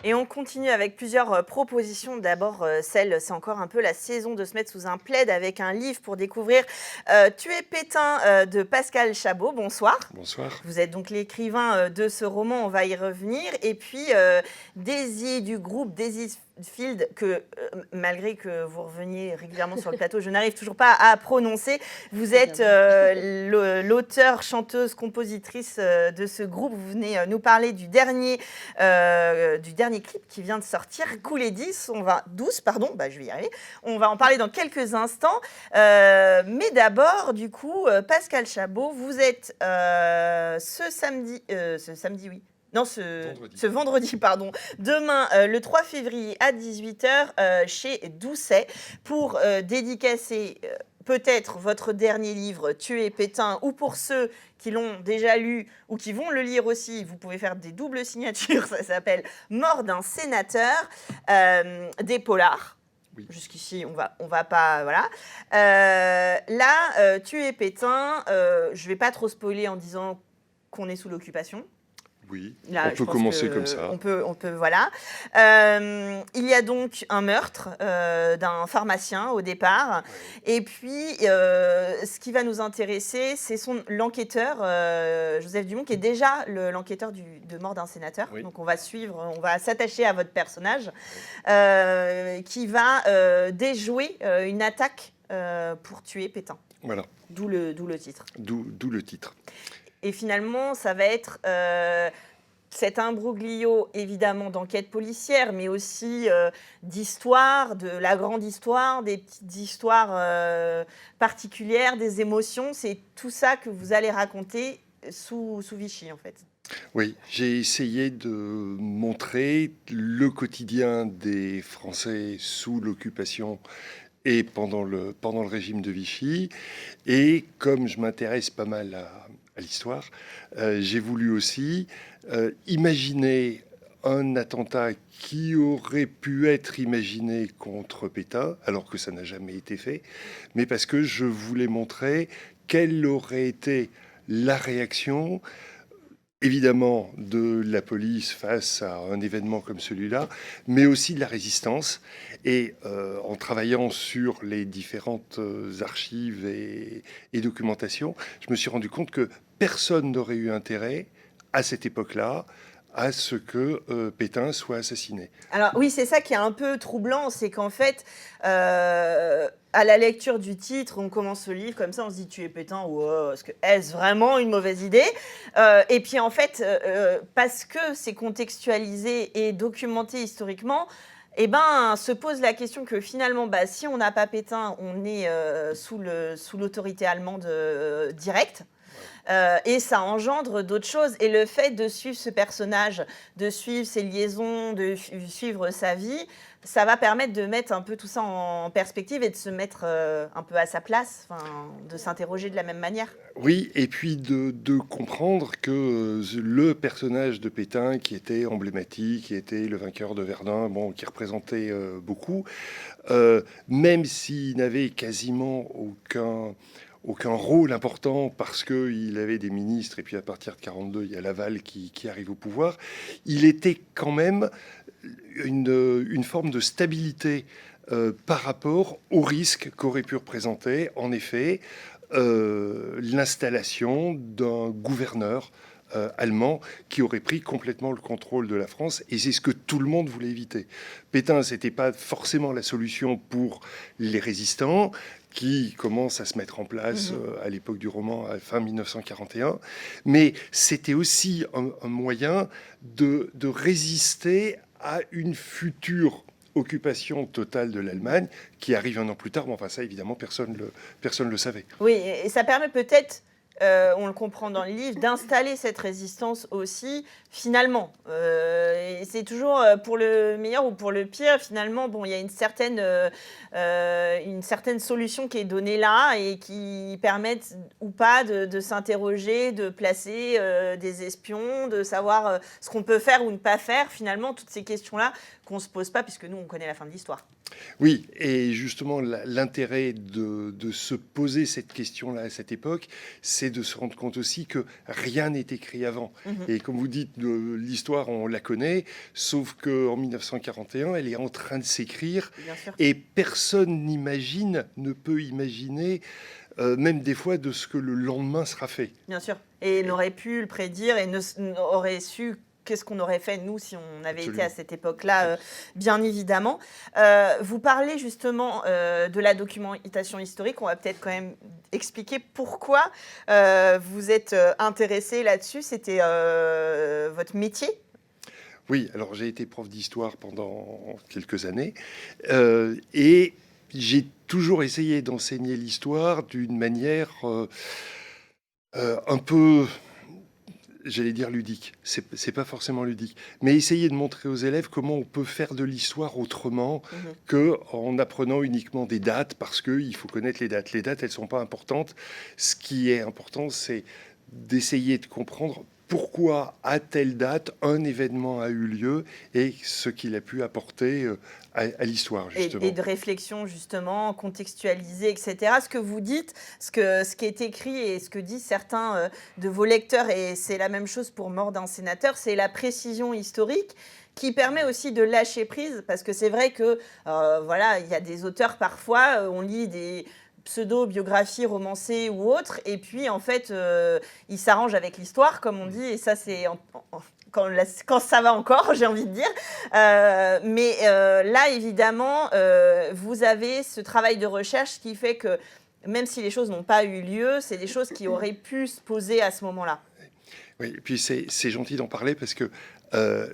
Et on continue avec plusieurs propositions. D'abord, c'est encore un peu la saison de se mettre sous un plaid avec un livre pour découvrir Tu es Pétain de Pascal Chabot. Bonsoir. Bonsoir. Vous êtes donc l'écrivain de ce roman, on va y revenir. Et puis Daisy du groupe Daisy Field, que malgré que vous reveniez régulièrement sur le plateau, je n'arrive toujours pas à prononcer. Vous êtes l'auteur, chanteuse, compositrice de ce groupe. Vous venez nous parler du dernier clip qui vient de sortir, Couler 10. On va 12, pardon. Je vais y arriver. On va en parler dans quelques instants. Mais d'abord, du coup, Pascal Chabot, vous êtes ce samedi, oui. Non, ce vendredi, pardon. Demain, le 3 février à 18h, chez Doucet, pour dédicacer peut-être votre dernier livre, Tu es Pétain, ou pour ceux qui l'ont déjà lu ou qui vont le lire aussi, vous pouvez faire des doubles signatures, ça s'appelle Mort d'un sénateur, des polars. Oui. Jusqu'ici, on va pas, voilà. Là, Tu es Pétain, je vais pas trop spoiler en disant qu'on est sous l'occupation. Oui, Là, on peut commencer comme ça. On peut, voilà. Il y a donc un meurtre d'un pharmacien au départ. Ouais. Et puis, ce qui va nous intéresser, c'est l'enquêteur, Joseph Dumont, qui est déjà l'enquêteur de mort d'un sénateur. Oui. Donc, on va s'attacher à votre personnage, qui va déjouer une attaque pour tuer Pétain. Voilà. D'où le titre. D'où le titre. Et finalement, ça va être cet imbroglio, évidemment, d'enquête policière, mais aussi d'histoire, de la grande histoire, des petites histoires particulières, des émotions. C'est tout ça que vous allez raconter sous Vichy, en fait. Oui, j'ai essayé de montrer le quotidien des Français sous l'occupation et pendant le régime de Vichy. Et comme je m'intéresse pas mal à l'histoire, j'ai voulu aussi imaginer un attentat qui aurait pu être imaginé contre Pétain, alors que ça n'a jamais été fait, mais parce que je voulais montrer quelle aurait été la réaction, évidemment, de la police face à un événement comme celui-là, mais aussi de la résistance. Et en travaillant sur les différentes archives et documentations, je me suis rendu compte que personne n'aurait eu intérêt, à cette époque-là, à ce que Pétain soit assassiné. Alors oui, c'est ça qui est un peu troublant, c'est qu'en fait, à la lecture du titre, on commence le livre comme ça, on se dit Tu es Pétain, wow, est-ce vraiment une mauvaise idée ? Et puis en fait, parce que c'est contextualisé et documenté historiquement, se pose la question que finalement, si on n'a pas Pétain, on est sous l'autorité allemande directe. Et ça engendre d'autres choses. Et le fait de suivre ce personnage, de suivre ses liaisons, de suivre sa vie, ça va permettre de mettre un peu tout ça en perspective et de se mettre un peu à sa place, de s'interroger de la même manière. Oui, et puis de comprendre que le personnage de Pétain, qui était emblématique, qui était le vainqueur de Verdun, qui représentait beaucoup, même s'il n'avait quasiment aucun rôle important parce qu'il avait des ministres, et puis à partir de 1942, il y a Laval qui arrive au pouvoir, il était quand même une forme de stabilité par rapport aux risques qu'aurait pu représenter, en effet, l'installation d'un gouverneur allemand qui aurait pris complètement le contrôle de la France, et c'est ce que tout le monde voulait éviter. Pétain, c'était pas forcément la solution pour les résistants qui commencent à se mettre en place à l'époque du roman, à fin 1941, mais c'était aussi un moyen de résister à une future occupation totale de l'Allemagne qui arrive un an plus tard. Enfin, ça, évidemment, personne le savait. Oui, et ça permet peut-être, on le comprend dans le livre, d'installer cette résistance aussi, finalement. Et c'est toujours pour le meilleur ou pour le pire, finalement, il y a une certaine solution qui est donnée là et qui permettent ou pas de s'interroger, de placer des espions, de savoir ce qu'on peut faire ou ne pas faire. Finalement, toutes ces questions-là qu'on ne se pose pas, puisque nous, on connaît la fin de l'histoire. Oui, et justement, l'intérêt de se poser cette question-là à cette époque, c'est de se rendre compte aussi que rien n'est écrit avant. Et comme vous dites, l'histoire, on la connaît, sauf qu'en 1941, elle est en train de s'écrire, Bien sûr. et personne ne peut imaginer, même des fois, de ce que le lendemain sera fait. Bien sûr. Et n'aurait pu le prédire et n'aurait su qu'est-ce qu'on aurait fait, nous, si on avait été à cette époque-là, bien évidemment. Vous parlez justement de la documentation historique. On va peut-être quand même expliquer pourquoi vous êtes intéressé là-dessus. C'était votre métier? Oui, alors j'ai été prof d'histoire pendant quelques années et j'ai toujours essayé d'enseigner l'histoire d'une manière un peu, j'allais dire ludique. C'est pas forcément ludique, mais essayer de montrer aux élèves comment on peut faire de l'histoire autrement que en apprenant uniquement des dates, parce qu'il faut connaître les dates. Les dates, elles sont pas importantes. Ce qui est important, c'est d'essayer de comprendre pourquoi, à telle date, un événement a eu lieu et ce qu'il a pu apporter à l'histoire, justement. Et de réflexion, justement, contextualisée, etc. Ce que vous dites, ce qui est écrit et ce que disent certains de vos lecteurs, et c'est la même chose pour Mort d'un sénateur, c'est la précision historique qui permet aussi de lâcher prise, parce que c'est vrai que, voilà, il y a des auteurs, parfois, on lit des pseudo-biographies romancées ou autres, et puis en fait, ils s'arrangent avec l'histoire, comme on dit, et ça c'est quand ça va encore, j'ai envie de dire. Mais là, évidemment, vous avez ce travail de recherche qui fait que même si les choses n'ont pas eu lieu, c'est des choses qui auraient pu se poser à ce moment-là. Oui, et puis c'est gentil d'en parler parce que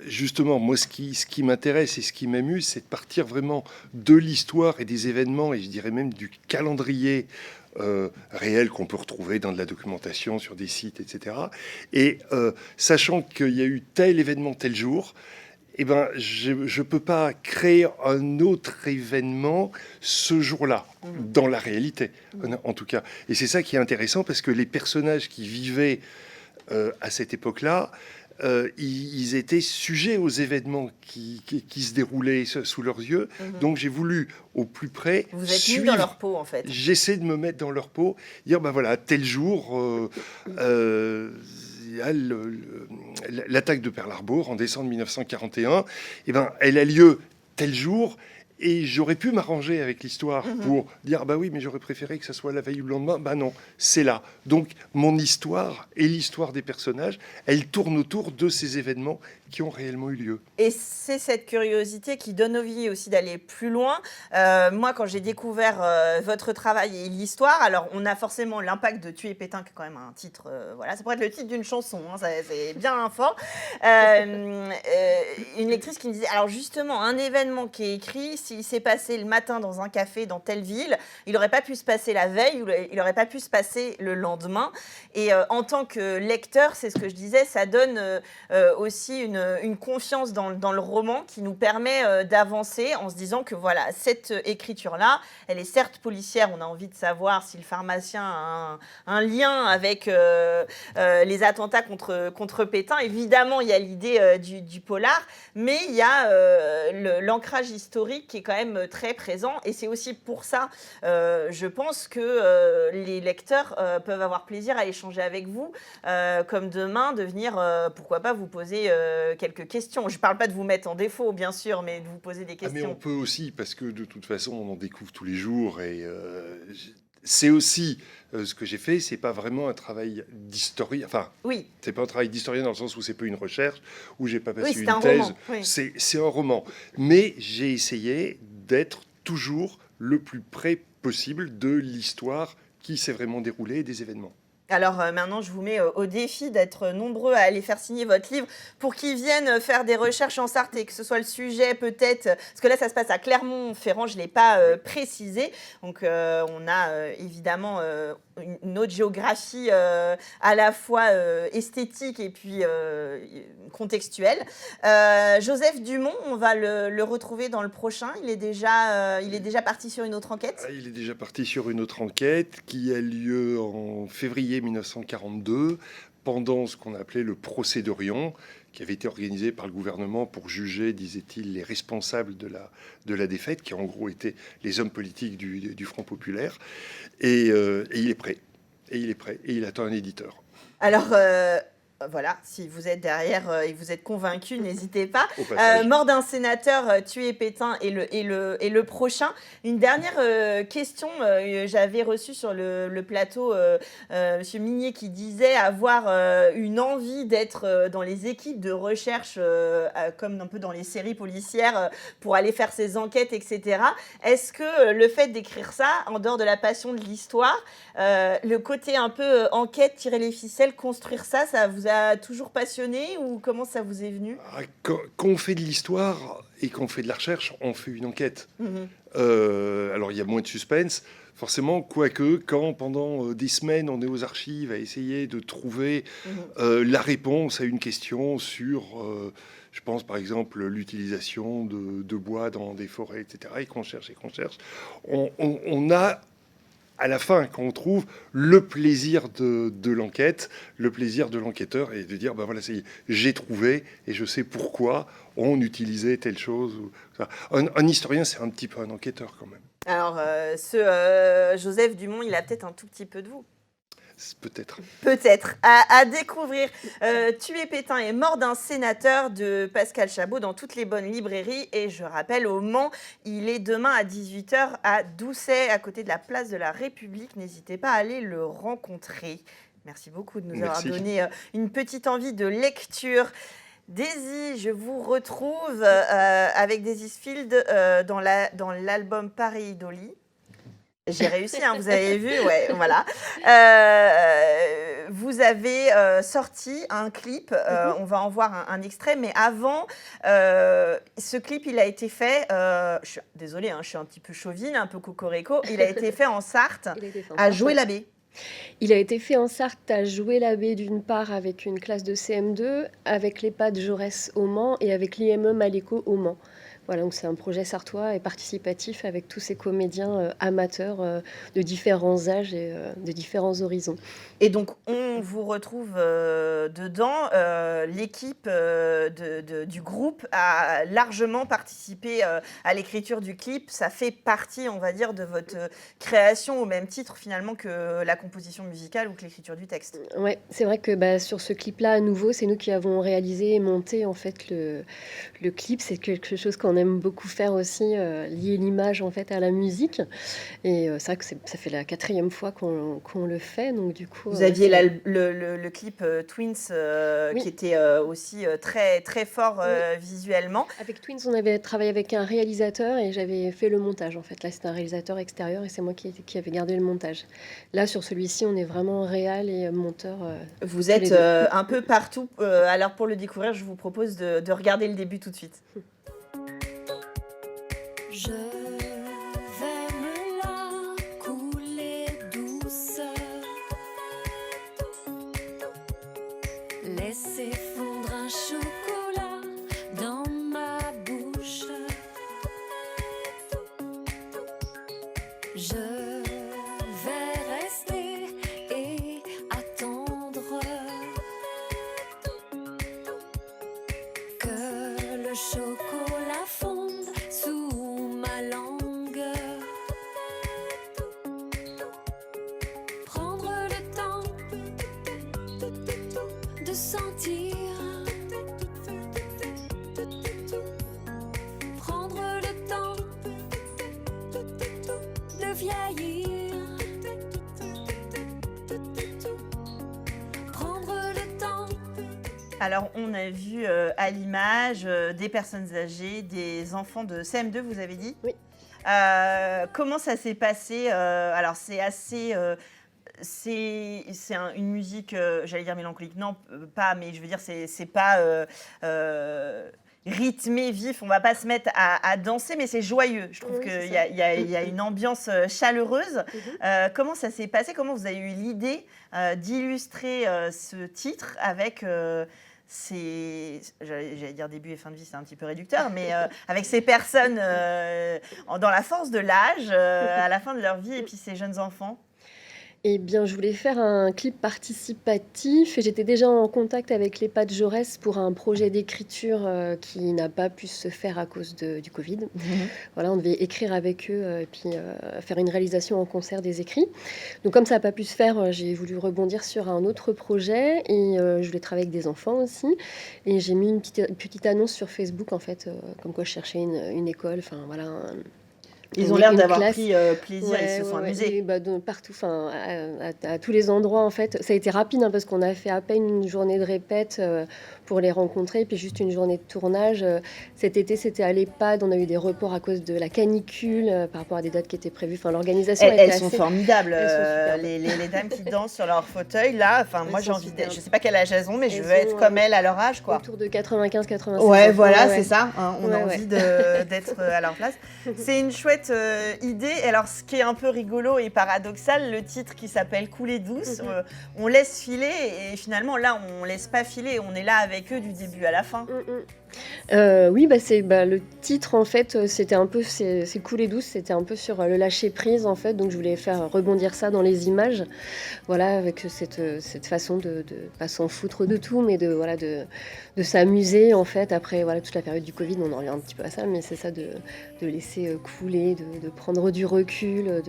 justement, moi, ce qui m'intéresse et ce qui m'amuse, c'est de partir vraiment de l'histoire et des événements, et je dirais même du calendrier réel qu'on peut retrouver dans de la documentation sur des sites, etc. Et sachant qu'il y a eu tel événement tel jour, eh ben, je ne peux pas créer un autre événement ce jour-là, dans la réalité, en tout cas. Et c'est ça qui est intéressant, parce que les personnages qui vivaient à cette époque-là, ils étaient sujets aux événements qui se déroulaient sous leurs yeux. Donc j'ai voulu au plus près Vous êtes mis dans leur peau, en fait. J'essaie de me mettre dans leur peau, dire ben voilà, tel jour, il y a l'attaque de Pearl Harbor en décembre 1941. Et ben, elle a lieu tel jour. Et j'aurais pu m'arranger avec l'histoire pour dire bah oui, mais j'aurais préféré que ça soit la veille ou le lendemain. Bah non, c'est là. Donc mon histoire et l'histoire des personnages, elle tourne autour de ces événements qui ont réellement eu lieu. Et c'est cette curiosité qui donne envie aussi d'aller plus loin. Moi, quand j'ai découvert votre travail et l'histoire, alors on a forcément l'impact de Tuer Pétain, qui est quand même un titre, voilà, ça pourrait être le titre d'une chanson, hein, c'est bien fort. Une lectrice qui me disait, alors justement, un événement qui est écrit, s'il s'est passé le matin dans un café dans telle ville, il n'aurait pas pu se passer la veille, ou il n'aurait pas pu se passer le lendemain. Et en tant que lecteur, c'est ce que je disais, ça donne aussi une confiance dans le roman qui nous permet d'avancer en se disant que voilà, cette écriture-là, elle est certes policière, on a envie de savoir si le pharmacien a un lien avec les attentats contre Pétain. Évidemment, il y a l'idée du polar, mais il y a l'ancrage historique qui est quand même très présent, et c'est aussi pour ça, je pense que les lecteurs peuvent avoir plaisir à échanger avec vous, comme demain, de venir, pourquoi pas, vous poser quelques questions. Je ne parle pas de vous mettre en défaut, bien sûr, mais de vous poser des questions. Ah, mais on peut aussi, parce que de toute façon, on en découvre tous les jours. Et c'est aussi ce que j'ai fait. C'est pas vraiment un travail d'historien. Enfin, oui. C'est pas un travail d'historien dans le sens où c'est pas une recherche, où j'ai pas passé une thèse. Roman, oui. C'est un roman. Mais j'ai essayé d'être toujours le plus près possible de l'histoire qui s'est vraiment déroulée et des événements. Alors maintenant, je vous mets au défi d'être nombreux à aller faire signer votre livre pour qu'ils viennent faire des recherches en Sarthe et que ce soit le sujet peut-être, parce que là ça se passe à Clermont-Ferrand, je ne l'ai pas précisé. Donc on a évidemment une autre géographie à la fois esthétique et puis contextuelle. Joseph Dumont, on va le retrouver dans le prochain. Il est déjà parti sur une autre enquête. Il est déjà parti sur une autre enquête qui a lieu en février février 1942, pendant ce qu'on appelait le procès d'Orion, qui avait été organisé par le gouvernement pour juger, disait-il, les responsables de la défaite, qui en gros étaient les hommes politiques du Front populaire. Et il est prêt. Et il est prêt. Et il attend un éditeur. Alors, voilà, si vous êtes derrière et vous êtes convaincu, n'hésitez pas. Mort d'un sénateur, tué Pétain et le prochain. Une dernière question, j'avais reçu sur le plateau Monsieur Minier qui disait avoir une envie d'être dans les équipes de recherche, comme un peu dans les séries policières, pour aller faire ses enquêtes, etc. Est-ce que le fait d'écrire ça, en dehors de la passion de l'histoire, le côté un peu enquête, tirer les ficelles, construire ça, ça vous a toujours passionné ou comment ça vous est venu? Quand on fait de l'histoire et qu'on fait de la recherche, on fait une enquête. Alors il y a moins de suspense, forcément, quoique quand pendant des semaines on est aux archives à essayer de trouver la réponse à une question sur, je pense par exemple, l'utilisation de bois dans des forêts, etc., et qu'on cherche, on a à la fin, quand on trouve le plaisir de l'enquête, le plaisir de l'enquêteur, et de dire, ben voilà, ça y est, j'ai trouvé, et je sais pourquoi on utilisait telle chose. Un historien, c'est un petit peu un enquêteur quand même. Alors, Joseph Dumont, il a peut-être un tout petit peu de vous. Peut-être. Peut-être. À découvrir. Tuer Pétain est mort d'un sénateur de Pascal Chabot dans toutes les bonnes librairies. Et je rappelle, au Mans, il est demain à 18h à Doucet, à côté de la place de la République. N'hésitez pas à aller le rencontrer. Merci beaucoup de nous avoir donné une petite envie de lecture. Daisy, je vous retrouve avec Daisy Field dans l'album Paris Dolly. J'ai réussi, hein, vous avez vu, ouais, voilà. Vous avez sorti un clip, on va en voir un extrait, mais avant, ce clip, il a été fait, désolée, hein, je suis un petit peu chauvine, un peu cocorico, il a été fait en Sarthe, à Joué-l'Abbé. Il a été fait en Sarthe à Joué-l'Abbé d'une part avec une classe de CM2, avec l'EHPAD Jaurès au Mans et avec l'IME Maléco au Mans. Voilà, donc c'est un projet sartois et participatif avec tous ces comédiens amateurs de différents âges et de différents horizons. Et donc, on vous retrouve dedans. L'équipe du groupe a largement participé à l'écriture du clip. Ça fait partie, on va dire, de votre création au même titre, finalement, que la composition musicale ou que l'écriture du texte. Oui, c'est vrai que sur ce clip-là, à nouveau, c'est nous qui avons réalisé et monté, en fait, le clip. C'est quelque chose qu'on aime beaucoup faire aussi, lier l'image, en fait, à la musique. Et c'est vrai que ça fait la 4e fois qu'on le fait, donc du coup... Vous aviez le clip Twins oui. Qui était aussi très, très fort visuellement. Avec Twins, on avait travaillé avec un réalisateur et j'avais fait le montage, en fait. Là, c'était un réalisateur extérieur et c'est moi qui avais gardé le montage. Là, sur celui-ci, on est vraiment réal et monteur. Vous êtes un peu partout. Alors, pour le découvrir, je vous propose de regarder le début tout de suite. Je vais me la couler douce, laisser fondre un chocolat dans ma bouche. Je vais rester et attendre que le chocolat fonde sous ma langue. Prendre le temps de sentir. Prendre le temps de vieillir. Prendre le temps. Alors, on a vu à l'image des personnes âgées, des enfants de CM2, vous avez dit? Oui. Comment ça s'est passé? Alors, c'est assez... c'est une musique, j'allais dire mélancolique, non, pas, mais je veux dire, c'est pas rythmé, vif, on va pas se mettre à danser, mais c'est joyeux. Je trouve qu'il y a une ambiance chaleureuse. Comment ça s'est passé? Comment vous avez eu l'idée d'illustrer ce titre avec... j'allais dire début et fin de vie, c'est un petit peu réducteur, mais avec ces personnes dans la force de l'âge, à la fin de leur vie, et puis ces jeunes enfants? Eh bien, je voulais faire un clip participatif et j'étais déjà en contact avec l'EHPAD Jaurès pour un projet d'écriture qui n'a pas pu se faire à cause du Covid. Voilà, on devait écrire avec eux et puis faire une réalisation en concert des écrits. Donc comme ça n'a pas pu se faire, j'ai voulu rebondir sur un autre projet et je voulais travailler avec des enfants aussi. Et j'ai mis une petite annonce sur Facebook en fait, comme quoi je cherchais une école, enfin voilà, Ils ont l'air une d'avoir classe. pris plaisir, ils se sont amusés. Et bah, partout, enfin, à tous les endroits en fait. Ça a été rapide hein, parce qu'on a fait à peine une journée de répète pour les rencontrer, puis juste une journée de tournage. Cet été, c'était à l'EHPAD, on a eu des reports à cause de la canicule par rapport à des dates qui étaient prévues. Enfin, l'organisation Elles était sont assez... formidables, Elles sont superbes. les dames qui dansent sur leur fauteuil là. Enfin, moi Elles j'ai sont envie superbes. je sais pas quel âge elles ont, mais je Elles veux être ont, comme elles à leur âge, quoi. Autour de 95-96 Ouais, ans. voilà, Ouais, c'est ouais. ça, hein, on a Ouais, envie d'être à leur place. C'est une chouette idée. Alors, ce qui est un peu rigolo et paradoxal, le titre qui s'appelle Couler douce, on laisse filer et finalement, là, on laisse pas filer, on est là avec eux du début à la fin. Oui, bah, le titre en fait, c'était un peu c'est Couler douce, c'était un peu sur le lâcher prise en fait, donc je voulais faire rebondir ça dans les images, voilà, avec cette façon de pas s'en foutre de tout, mais voilà de s'amuser en fait. Après voilà toute la période du Covid, on en revient un petit peu à ça, mais c'est ça de laisser couler, de prendre du recul,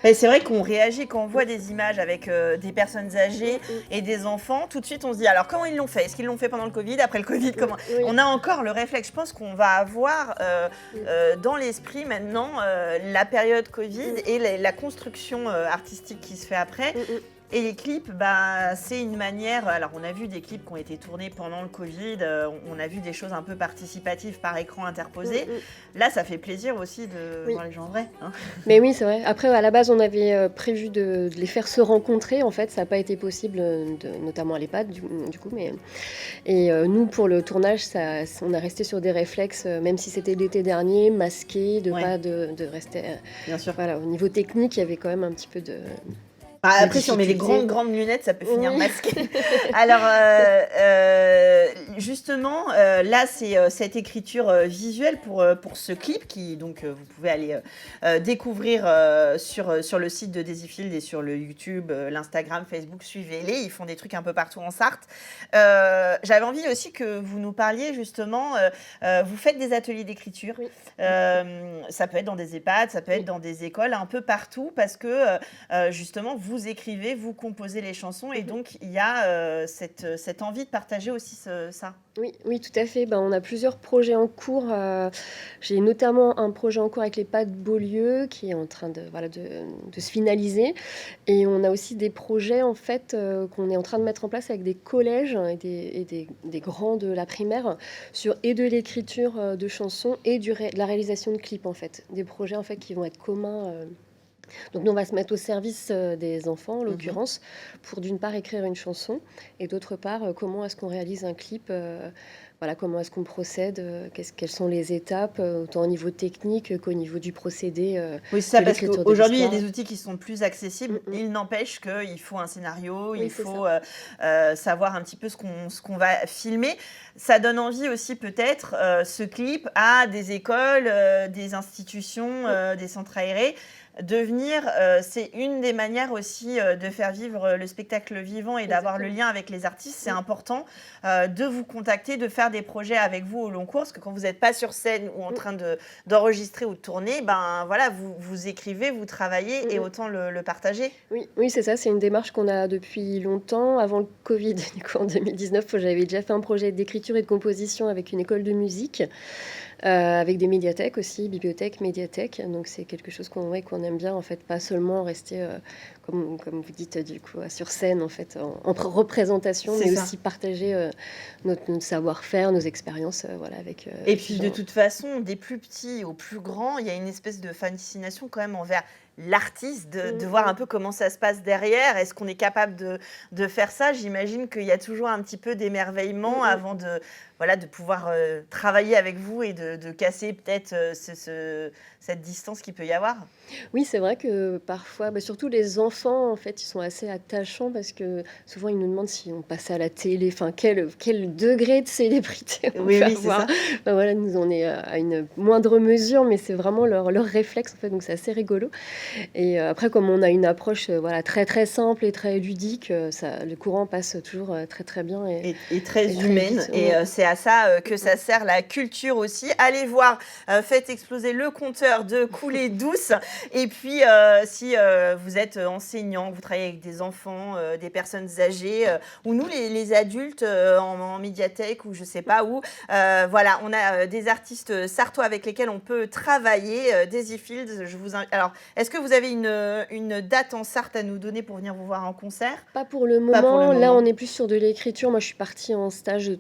Mais c'est vrai qu'on réagit quand on voit des images avec des personnes âgées et des enfants. Tout de suite, on se dit alors comment ils l'ont fait? Est-ce qu'ils l'ont fait pendant le Covid? Après le Covid, comment? Oui. On a encore le réflexe. Je pense qu'on va avoir dans l'esprit maintenant la période Covid et la construction artistique qui se fait après. Et les clips, bah, c'est une manière. Alors, on a vu des clips qui ont été tournés pendant le Covid. On a vu des choses un peu participatives par écran interposé. Là, ça fait plaisir aussi de voir les gens en vrai. Hein. Mais oui, c'est vrai. Après, à la base, on avait prévu de les faire se rencontrer. En fait, ça n'a pas été possible, notamment à l'EHPAD, du coup. Et nous, pour le tournage, on est resté sur des réflexes, même si c'était l'été dernier, masqué, de rester. Bien sûr. Voilà, au niveau technique, il y avait quand même un petit peu de. Après, si on met des difficulté. grandes lunettes, ça peut finir Oui. masqué. Alors, justement, là, c'est cette écriture visuelle pour ce clip qui, donc, vous pouvez aller découvrir sur le site de Daisyfield et sur le YouTube, l'Instagram, Facebook. Suivez-les, ils font des trucs un peu partout en Sarthe. J'avais envie aussi que vous nous parliez, justement, vous faites des ateliers d'écriture. Oui. Ça peut être dans des EHPAD, ça peut être dans des écoles, un peu partout, parce que, justement, vous écrivez, vous composez les chansons et donc il y a cette envie de partager aussi ça. Oui, tout à fait. On a plusieurs projets en cours. J'ai notamment un projet en cours avec l'EHPAD Beaulieu qui est en train de se finaliser. Et on a aussi des projets en fait qu'on est en train de mettre en place avec des collèges et des grands de la primaire sur et de l'écriture de chansons et de la réalisation de clips en fait. Des projets en fait qui vont être communs. Donc nous, on va se mettre au service des enfants, en l'occurrence, pour d'une part écrire une chanson et d'autre part, comment est-ce qu'on réalise un clip, voilà, comment est-ce qu'on procède, quelles sont les étapes, autant au niveau technique qu'au niveau du procédé. Oui, c'est ça, de parce l'écriture de qu'aujourd'hui, il y a l'histoire. des outils qui sont plus accessibles. Il n'empêche qu'il faut un scénario, Oui, il c'est faut savoir un petit peu ce qu'on va filmer. Ça donne envie aussi peut-être, ce clip, à des écoles, des institutions, des centres aérés, de venir. C'est une des manières aussi de faire vivre le spectacle vivant et d'avoir le lien avec les artistes. C'est important de vous contacter, de faire des projets avec vous au long cours, parce que quand vous n'êtes pas sur scène ou en train d'enregistrer ou de tourner, ben voilà, vous écrivez, vous travaillez et autant le partager. Oui, c'est ça, c'est une démarche qu'on a depuis longtemps, avant le Covid. Du coup, en 2019, j'avais déjà fait un projet d'écriture et de composition avec une école de musique, avec des médiathèques aussi, bibliothèques, médiathèques. Donc c'est quelque chose qu'on aime bien, en fait, pas seulement rester, comme vous dites, du coup, sur scène, en fait, en représentation, C'est mais ça. aussi partager notre savoir-faire, nos expériences, voilà, avec Et puis les de gens. toute façon, des plus petits aux plus grands, il y a une espèce de fascination quand même envers l'artiste, de voir un peu comment ça se passe derrière. Est-ce qu'on est capable de faire ça? J'imagine qu'il y a toujours un petit peu d'émerveillement avant de pouvoir travailler avec vous et de casser peut-être cette distance qu'il peut y avoir. Oui, c'est vrai que parfois, surtout les enfants, enfants, en fait, ils sont assez attachants parce que souvent, ils nous demandent si on passe à la télé, enfin, quel degré de célébrité on Oui, peut oui, c'est avoir. ça. Bah, voilà, nous, on est à une moindre mesure, mais c'est vraiment leur réflexe, en fait, donc c'est assez rigolo. Et après, comme on a une approche voilà, très, très simple et très ludique, le courant passe toujours très, très bien. Et très Et très humaine. vite, Et ouais. c'est à ça que ça sert la culture aussi. Allez voir, faites exploser le compteur de Coulée Douce. Et puis, si vous êtes enseignant, vous travaillez avec des enfants, des personnes âgées, ou nous, les adultes en médiathèque ou je sais pas où, voilà, on a des artistes sartois avec lesquels on peut travailler. Daisy Fields, alors, est-ce que vous avez une date en Sarthe à nous donner pour venir vous voir en concert? Pas pour le Pas pour le moment. Là, moment. on est plus sur de l'écriture. Moi, je suis partie en stage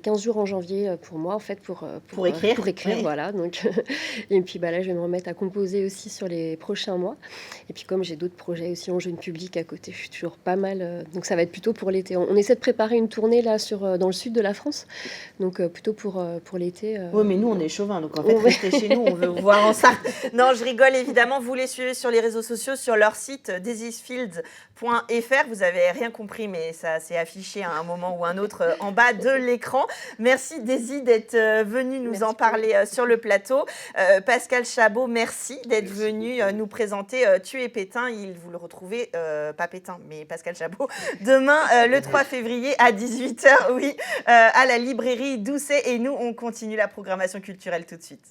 15 jours en janvier pour moi, en fait, Pour écrire, pour écrire, oui. voilà. Donc, et puis bah, là, je vais me remettre à composer aussi sur les prochains mois. Et puis, comme j'ai d'autres projets aussi en jeune public à côté, je suis toujours pas mal. Donc, ça va être plutôt pour l'été. On essaie de préparer une tournée là dans le sud de la France. Donc, plutôt pour l'été. Oui, mais nous, on est chauvins, donc en fait, Ouais. restez chez nous, on veut vous voir en Sarthe. Non, je rigole, évidemment. Vous les suivez sur les réseaux sociaux, sur leur site daisysfields.fr. Vous avez rien compris, mais ça s'est affiché à un moment ou un autre en bas de l'écran. Merci, Daisy, d'être venue nous en parler sur le plateau. Pascal Chabot, merci d'être venu nous présenter Tu es Pétain. Vous le retrouvez, pas Pétain, mais Pascal Chabot, demain, le 3 février à 18h, oui, à la librairie Doucet. Et nous, on continue la programmation culturelle tout de suite.